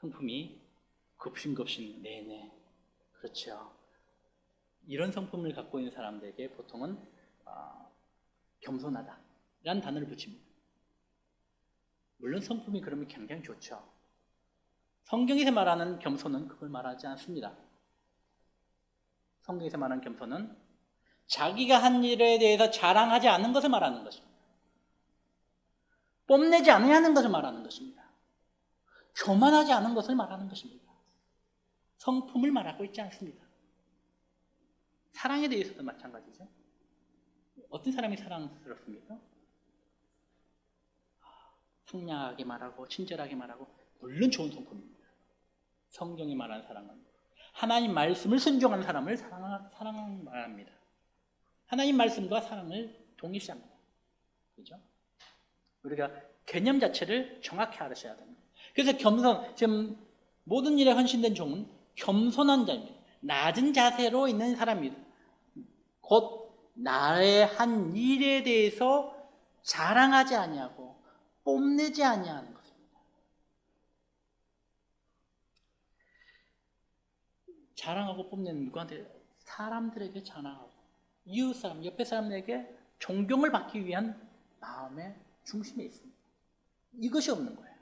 성품이 급신급신, 네네, 그렇죠. 이런 성품을 갖고 있는 사람들에게 보통은 겸손하다라는 단어를 붙입니다. 물론 성품이 그러면 굉장히 좋죠. 성경에서 말하는 겸손은 그걸 말하지 않습니다. 성경에서 말하는 겸손은 자기가 한 일에 대해서 자랑하지 않는 것을 말하는 것입니다. 뽐내지 않아야 하는 것을 말하는 것입니다. 교만하지 않은 것을 말하는 것입니다. 성품을 말하고 있지 않습니다. 사랑에 대해서도 마찬가지죠. 어떤 사람이 사랑스럽습니까? 상냥하게 말하고 친절하게 말하고, 물론 좋은 성품입니다. 성경이 말하는 사랑은 하나님 말씀을 순종하는 사람을 사랑 말합니다. 하나님 말씀과 사랑을 동일시합니다. 그죠? 우리가 개념 자체를 정확히 알으셔야 됩니다. 그래서 겸손, 지금 모든 일에 헌신된 종은 겸손한 자입니다. 낮은 자세로 있는 사람입니다. 곧 나의 한 일에 대해서 자랑하지 아니하고 뽐내지 아니하는 것입니다. 자랑하고 뽐내는 누구한테? 사람들에게 자랑하고, 이웃 사람, 옆에 사람에게 존경을 받기 위한 마음의 중심에 있습니다. 이것이 없는 거예요.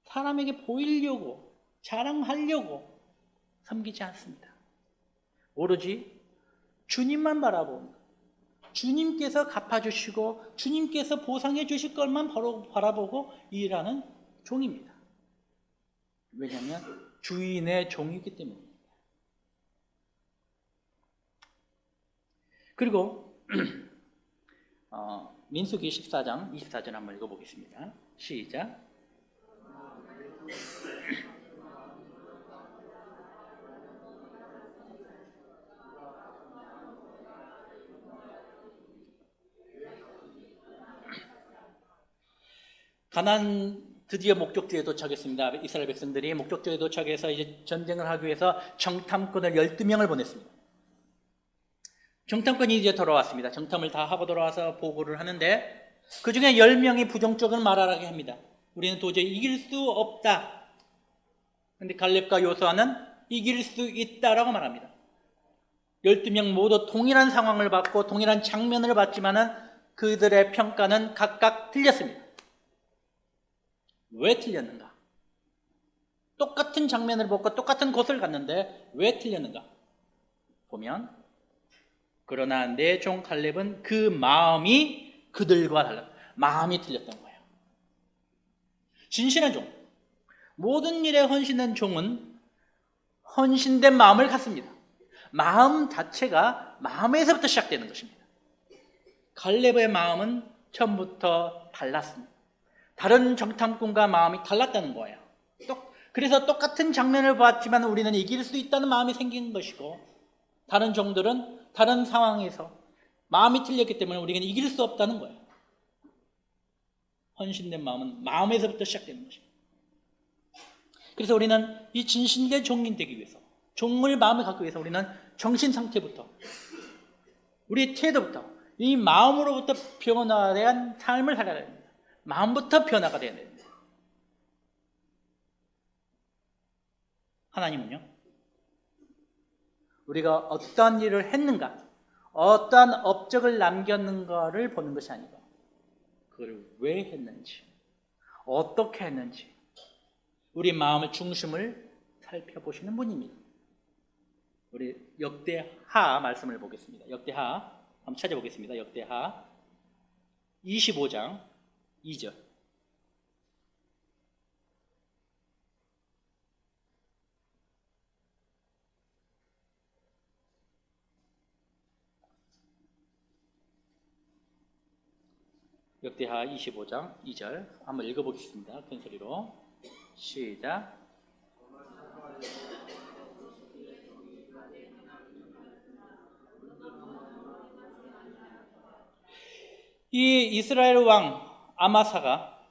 사람에게 보이려고, 자랑하려고 섬기지 않습니다. 오로지 주님만 바라보는 거예요. 주님께서 갚아주시고 주님께서 보상해 주실 것만 바라보고 일하는 종입니다. 왜냐하면 주인의 종이기 때문입니다. 그리고 민수기 14장 24절 한번 읽어보겠습니다. 시작. 가나안 드디어 목적지에 도착했습니다. 이스라엘 백성들이 목적지에 도착해서 이제 전쟁을 하기 위해서 정탐꾼을 12명을 보냈습니다. 정탐꾼이 이제 돌아왔습니다. 정탐을 다 하고 돌아와서 보고를 하는데 그 중에 10명이 부정적인 말을 합니다. 우리는 도저히 이길 수 없다. 그런데 갈렙과 요수아는 이길 수 있다라고 말합니다. 12명 모두 동일한 상황을 봤고 동일한 장면을 봤지만은 그들의 평가는 각각 틀렸습니다. 왜 틀렸는가? 똑같은 장면을 보고 똑같은 곳을 갔는데 왜 틀렸는가? 보면, 그러나 내 종 갈렙은 그 마음이 그들과 달라. 마음이 틀렸던 거예요. 진실한 종, 모든 일에 헌신된 종은 헌신된 마음을 갖습니다. 마음 자체가 마음에서부터 시작되는 것입니다. 갈렙의 마음은 처음부터 달랐습니다. 다른 정탐꾼과 마음이 달랐다는 거예요. 그래서 똑같은 장면을 봤지만 우리는 이길 수 있다는 마음이 생긴 것이고, 다른 종들은 다른 상황에서 마음이 틀렸기 때문에 우리는 이길 수 없다는 거예요. 헌신된 마음은 마음에서부터 시작되는 것입니다. 그래서 우리는 이 진실된 종이 되기 위해서, 종을 마음에 갖기 위해서 우리는 정신 상태부터, 우리의 태도부터, 이 마음으로부터 변화된 삶을 살아야 됩니다. 마음부터 변화가 되어야 됩니다. 하나님은요, 우리가 어떤 일을 했는가, 어떠한 업적을 남겼는가를 보는 것이 아니고 그걸 왜 했는지, 어떻게 했는지, 우리 마음의 중심을 살펴보시는 분입니다. 우리 역대하 말씀을 보겠습니다. 역대하 한번 찾아보겠습니다. 역대하 25장 2절. 역대하 25장 2절 한번 읽어보겠습니다. 큰 소리로 시작. 이 이스라엘 왕 아마사가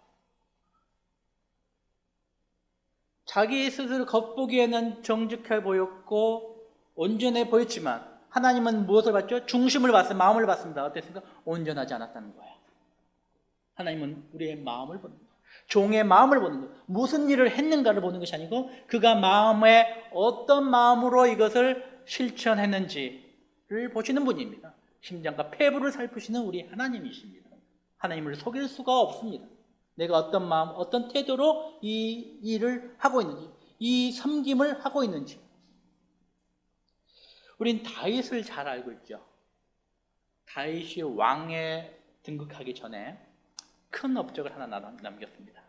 자기 스스로 겉보기에는 정직해 보였고 온전해 보였지만 하나님은 무엇을 봤죠? 중심을 봤어요. 마음을 봤습니다. 어땠습니까? 온전하지 않았다는 거예요. 하나님은 우리의 마음을 보는 거예요. 종의 마음을 보는 거예요. 무슨 일을 했는가를 보는 것이 아니고 그가 마음에 어떤 마음으로 이것을 실천했는지를 보시는 분입니다. 심장과 폐부를 살피시는 우리 하나님이십니다. 하나님을 속일 수가 없습니다. 내가 어떤 마음, 어떤 태도로 이 일을 하고 있는지, 이 섬김을 하고 있는지. 우린 다윗을 잘 알고 있죠. 다윗이 왕에 등극하기 전에 큰 업적을 하나 남겼습니다.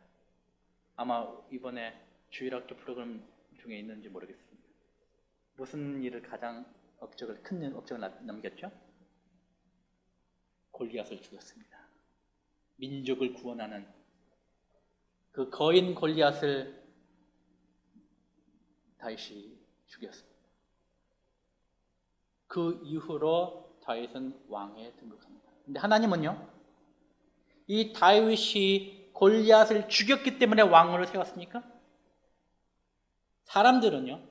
아마 이번에 주일학교 프로그램 중에 있는지 모르겠습니다. 무슨 일을 가장 큰 업적을 남겼죠? 골리앗을 죽였습니다. 민족을 구원하는 그 거인 골리앗을 다윗이 죽였습니다. 그 이후로 다윗은 왕에 등극합니다. 근데 하나님은요, 이 다윗이 골리앗을 죽였기 때문에 왕으로 세웠습니까? 사람들은요,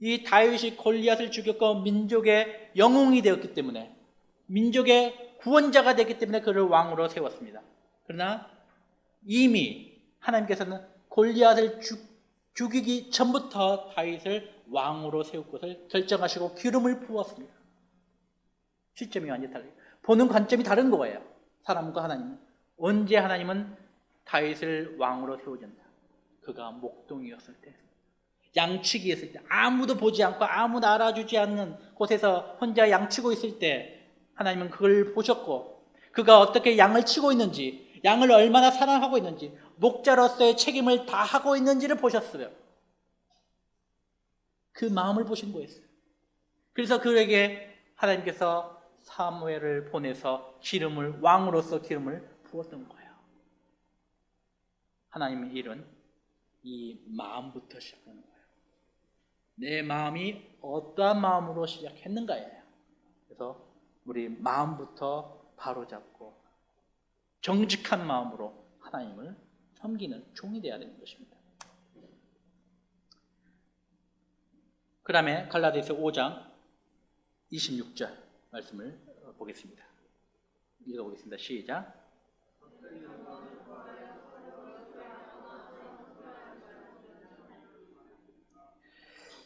이 다윗이 골리앗을 죽였고 민족의 영웅이 되었기 때문에, 민족의 구원자가 되기 때문에 그를 왕으로 세웠습니다. 그러나 이미 하나님께서는 골리앗을 죽이기 전부터 다윗을 왕으로 세울 것을 결정하시고 기름을 부었습니다. 시점이 완전히 달라요. 보는 관점이 다른 거예요. 사람과 하나님은. 언제 하나님은 다윗을 왕으로 세워준다? 그가 목동이었을 때, 양치기였을 때, 아무도 보지 않고 아무도 알아주지 않는 곳에서 혼자 양치고 있을 때 하나님은 그걸 보셨고, 그가 어떻게 양을 치고 있는지, 양을 얼마나 사랑하고 있는지, 목자로서의 책임을 다하고 있는지를 보셨어요. 그 마음을 보신 거였어요. 그래서 그에게 하나님께서 사무엘을 보내서 왕으로서 기름을 부었던 거예요. 하나님의 일은 이 마음부터 시작하는 거예요. 내 마음이 어떠한 마음으로 시작했는가예요. 그래서 우리 마음부터 바로잡고 정직한 마음으로 하나님을 섬기는 종이 되어야 되는 것입니다. 그 다음에 갈라디아서 5장 26절 말씀을 보겠습니다. 읽어보겠습니다. 시작.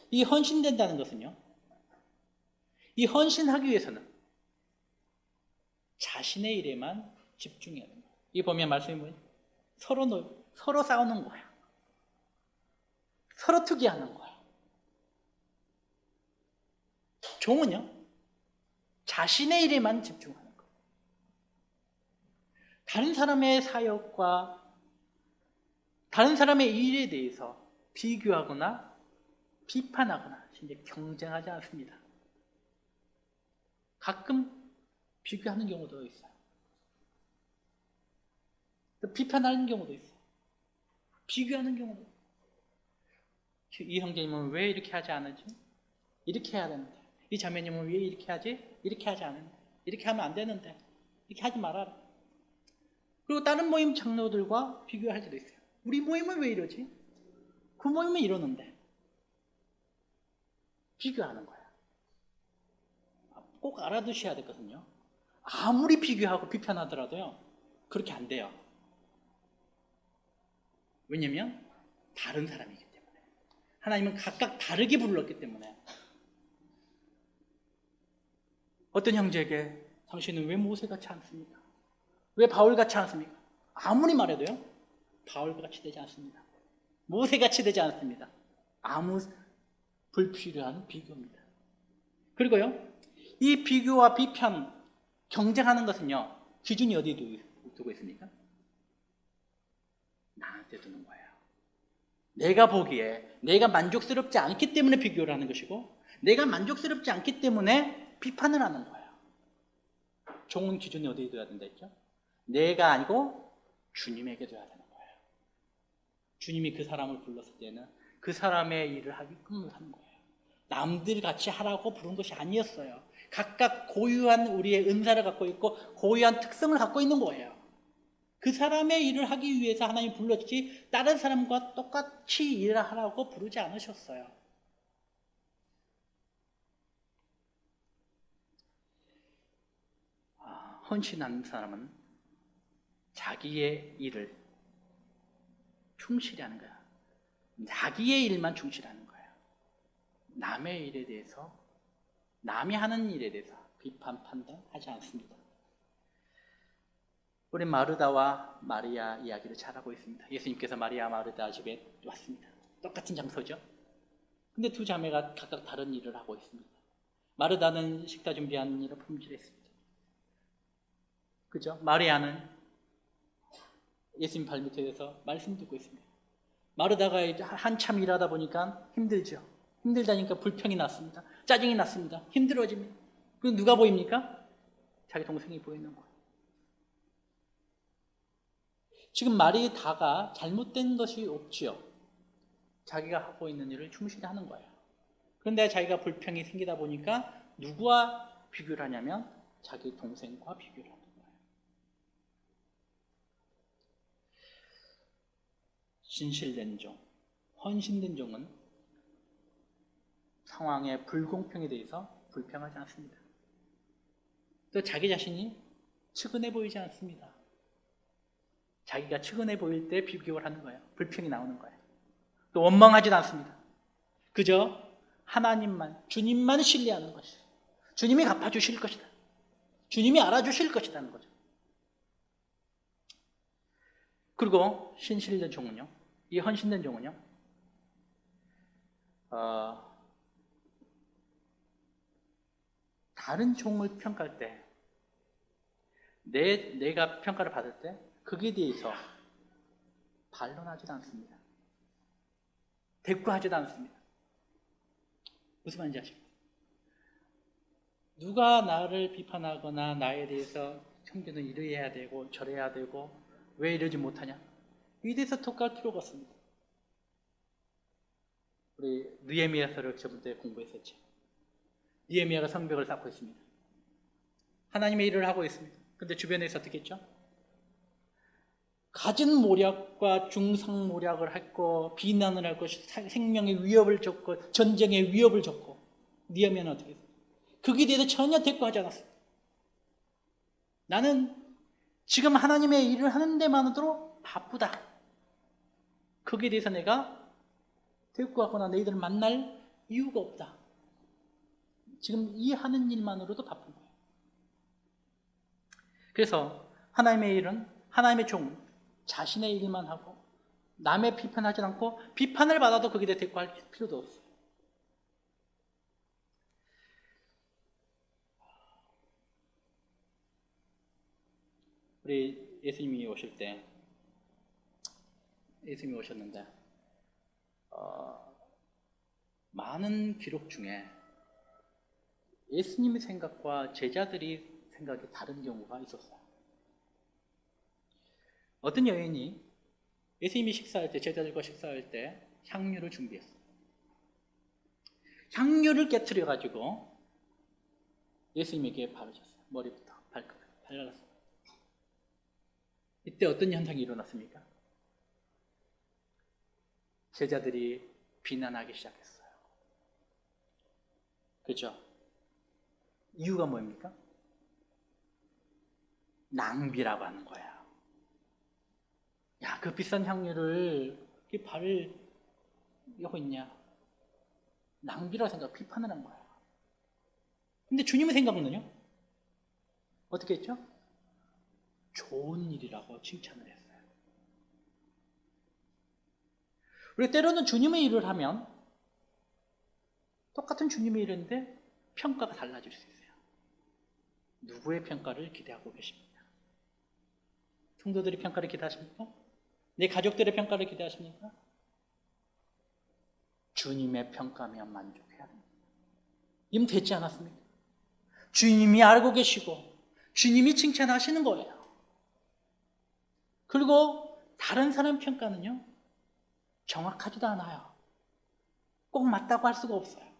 이 헌신된다는 것은요, 이 헌신하기 위해서는 자신의 일에만 집중해야 됩니다. 이 보면 말씀이 뭐예요? 서로 싸우는 거야. 서로 투기하는 거야. 종은요, 자신의 일에만 집중하는 거예요. 다른 사람의 사역과 다른 사람의 일에 대해서 비교하거나 비판하거나 심지어 경쟁하지 않습니다. 가끔 비교하는 경우도 있어요. 또 비판하는 경우도 있어요. 비교하는 경우도 있어요. 이 형제님은 왜 이렇게 하지 않았지? 이렇게 해야 되는데. 이 자매님은 왜 이렇게 하지? 이렇게 하지 않는데. 이렇게 하면 안 되는데. 이렇게 하지 말아라. 그리고 다른 모임 장로들과 비교할 때도 있어요. 우리 모임은 왜 이러지? 그 모임은 이러는데. 비교하는 거야. 꼭 알아두셔야 되거든요. 아무리 비교하고 비판하더라도요, 그렇게 안 돼요. 왜냐면 다른 사람이기 때문에. 하나님은 각각 다르게 불렀기 때문에. 어떤 형제에게 당신은 왜 모세같이 않습니까? 왜 바울같이 않습니까? 아무리 말해도요, 바울같이 되지 않습니다. 모세같이 되지 않습니다. 아무 불필요한 비교입니다. 그리고요, 이 비교와 비판, 경쟁하는 것은요, 기준이 어디에 두고 있습니까? 나한테 두는 거예요. 내가 보기에 내가 만족스럽지 않기 때문에 비교를 하는 것이고, 내가 만족스럽지 않기 때문에 비판을 하는 거예요. 종은 기준이 어디에 둬야 된다 했죠? 내가 아니고 주님에게 둬야 되는 거예요. 주님이 그 사람을 불렀을 때는 그 사람의 일을 하게끔 하는 거예요. 남들 같이 하라고 부른 것이 아니었어요. 각각 고유한 우리의 은사를 갖고 있고 고유한 특성을 갖고 있는 거예요. 그 사람의 일을 하기 위해서 하나님이 불렀지 다른 사람과 똑같이 일을 하라고 부르지 않으셨어요. 헌신하는 사람은 자기의 일을 충실히 하는 거야. 자기의 일만 충실하는 거예요. 남의 일에 대해서, 남이 하는 일에 대해서 비판, 판단하지 않습니다. 우리 마르다와 마리아 이야기를 잘하고 있습니다. 예수님께서 마리아, 마르다 집에 왔습니다. 똑같은 장소죠. 근데 두 자매가 각각 다른 일을 하고 있습니다. 마르다는 식사 준비하는 일을 품질했습니다. 그죠? 마리아는 예수님 발밑에서 말씀 듣고 있습니다. 마르다가 이제 한참 일하다 보니까 힘들죠. 힘들다니까 불평이 났습니다. 짜증이 났습니다. 힘들어집니다. 그리고 누가 보입니까? 자기 동생이 보이는 거예요. 지금 마리다가 잘못된 것이 없지요. 자기가 하고 있는 일을 충실히 하는 거예요. 그런데 자기가 불평이 생기다 보니까 누구와 비교를 하냐면 자기 동생과 비교를 하는 거예요. 진실된 종, 헌신된 종은 상황의 불공평에 대해서 불평하지 않습니다. 또 자기 자신이 측은해 보이지 않습니다. 자기가 측은해 보일 때 비교를 하는 거예요. 불평이 나오는 거예요. 또 원망하지도 않습니다. 그저 하나님만, 주님만 신뢰하는 것이에요. 주님이 갚아주실 것이다. 주님이 알아주실 것이라는 거죠. 그리고 신실된 종은요, 이 헌신된 종은요, 다른 종을 평가할 때, 내가 평가를 받을 때 거기에 대해서 반론하지도 않습니다. 대꾸하지도 않습니다. 무슨 말인지 아십니까? 누가 나를 비판하거나 나에 대해서 형제는 이래야 되고 저래야 되고 왜 이러지 못하냐? 이에 대해서 토크할 필요가 없습니다. 우리 느헤미야서를 저번 때 공부했었죠. 느헤미야가 성벽을 쌓고 있습니다. 하나님의 일을 하고 있습니다. 근데 주변에서 어떻게 했죠? 가진 모략과 중상 모략을 했고 비난을 할 것이 생명의 위협을 줬고 전쟁의 위협을 줬고 느헤미야는 어떻게 했어요? 거기에 대해서 전혀 대꾸하지 않았어요. 나는 지금 하나님의 일을 하는 데만으로 바쁘다. 거기에 대해서 내가 대꾸하거나 너희들을 만날 이유가 없다. 지금 이 하는 일만으로도 바쁜 거예요. 그래서 하나님의 일은 하나님의 종 자신의 일만 하고 남의 비판하지 않고 비판을 받아도 거기에 대해 대꾸할 필요도 없어요. 우리 예수님이 오셨는데 많은 기록 중에 예수님의 생각과 제자들이 생각이 다른 경우가 있었어요. 어떤 여인이 예수님이 식사할 때, 제자들과 식사할 때 향유를 준비했어요. 향유를 깨트려가지고 예수님에게 바르셨어요. 머리부터 발끝까지 발랐어요. 이때 어떤 현상이 일어났습니까? 제자들이 비난하기 시작했어요. 그렇죠? 이유가 뭡니까? 낭비라고 하는 거야. 야, 그 비싼 향유를 발을 하고 있냐? 낭비라고 비판을 한 거야. 근데 주님의 생각은요? 어떻게 했죠? 좋은 일이라고 칭찬을 했어요. 우리 때로는 주님의 일을 하면 똑같은 주님의 일인데 평가가 달라질 수 있어요. 누구의 평가를 기대하고 계십니까? 성도들의 평가를 기대하십니까? 내 가족들의 평가를 기대하십니까? 주님의 평가면 만족해야 합니다. 이미 됐지 않았습니까? 주님이 알고 계시고 주님이 칭찬하시는 거예요. 그리고 다른 사람 평가는요, 정확하지도 않아요. 꼭 맞다고 할 수가 없어요.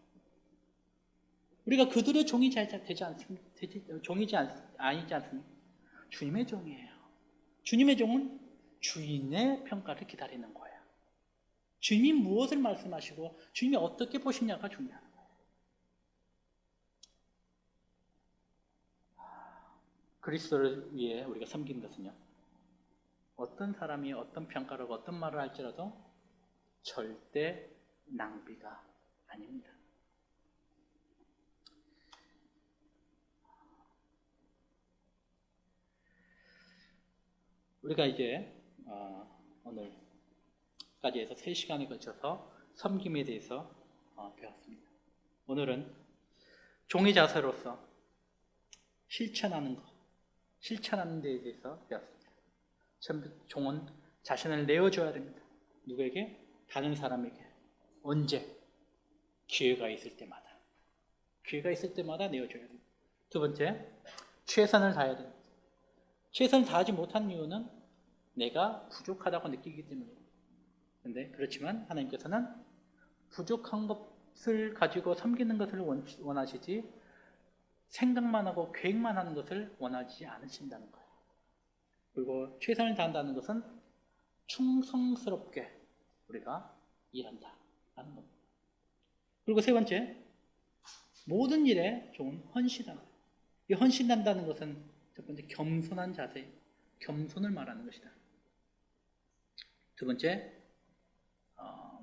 우리가 그들의 종이 되지 않습니까? 아니지 않습니까? 주님의 종이에요. 주님의 종은 주인의 평가를 기다리는 거예요. 주님이 무엇을 말씀하시고 주님이 어떻게 보시냐가 중요한 거예요. 그리스도를 위해 우리가 섬긴 것은요, 어떤 사람이 어떤 평가를 하고 어떤 말을 할지라도 절대 낭비가 아닙니다. 우리가 이제 오늘까지 해서 3시간에 걸쳐서 섬김에 대해서 배웠습니다. 오늘은 종의 자세로서 실천하는 것, 실천하는 데에 대해서 배웠습니다. 종은 자신을 내어줘야 됩니다. 누구에게? 다른 사람에게. 언제? 기회가 있을 때마다. 기회가 있을 때마다 내어줘야 됩니다. 두 번째, 최선을 다해야 됩니다. 최선을 다하지 못한 이유는 내가 부족하다고 느끼기 때문입니다. 그런데 그렇지만 하나님께서는 부족한 것을 가지고 섬기는 것을 원하시지 생각만 하고 계획만 하는 것을 원하지 않으신다는 거예요. 그리고 최선을 다한다는 것은 충성스럽게 우리가 일한다라는 겁니다. 그리고 세 번째, 모든 일에 좋은 헌신한다. 이 헌신한다는 것은 첫 번째 겸손한 자세, 겸손을 말하는 것이다. 두 번째,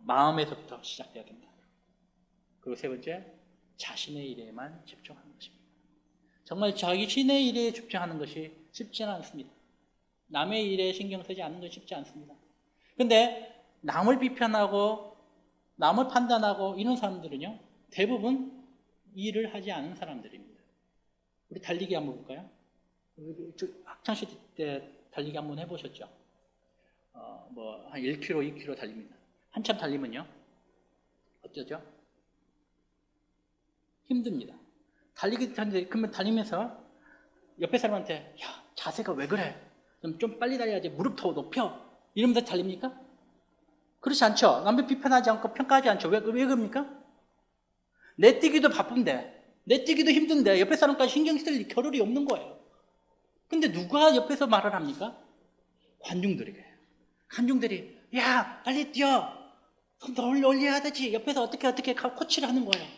마음에서부터 시작돼야 된다. 그리고 세 번째, 자신의 일에만 집중하는 것입니다. 정말 자신의 일에 집중하는 것이 쉽지는 않습니다. 남의 일에 신경 쓰지 않는 것이 쉽지 않습니다. 그런데 남을 비판하고 남을 판단하고 이런 사람들은요, 대부분 일을 하지 않은 사람들입니다. 우리 달리기 한번 볼까요? 학창시절 때 달리기 한번 해보셨죠? 한 1km, 2km 달립니다. 한참 달리면요, 어쩌죠? 힘듭니다. 그러면 달리면서 옆에 사람한테, 야, 자세가 왜 그래? 좀 빨리 달려야지. 무릎 더 높여. 이러면서 달립니까? 그렇지 않죠. 남들 비판하지 않고 평가하지 않죠. 왜 그럽니까? 내 뛰기도 바쁜데, 내 뛰기도 힘든데 옆에 사람까지 신경 쓸 겨를이 없는 거예요. 근데 누가 옆에서 말을 합니까? 관중들에게. 관중들이, 야, 빨리 뛰어. 손 더 올려야 되지. 옆에서 어떻게 코치를 하는 거예요.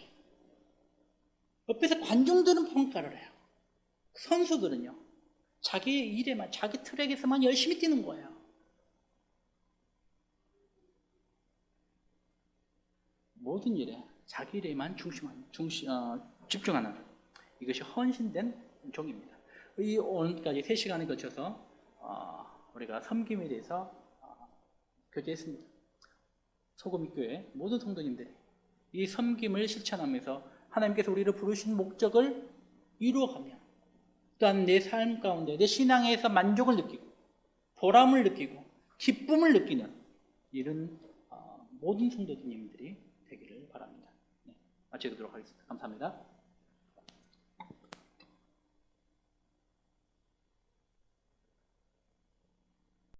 옆에서 관중들은 평가를 해요. 선수들은요, 자기 일에만, 자기 트랙에서만 열심히 뛰는 거예요. 모든 일에 자기 일에만 집중하는 이것이 헌신된 종입니다. 이 오늘까지 3시간에 걸쳐서 우리가 섬김에 대해서 교제했습니다. 소금교회 모든 성도님들이 이 섬김을 실천하면서 하나님께서 우리를 부르신 목적을 이루어가며 또한 내 삶 가운데 내 신앙에서 만족을 느끼고 보람을 느끼고 기쁨을 느끼는 이런 모든 성도님들이 되기를 바랍니다. 네, 마치도록 하겠습니다. 감사합니다.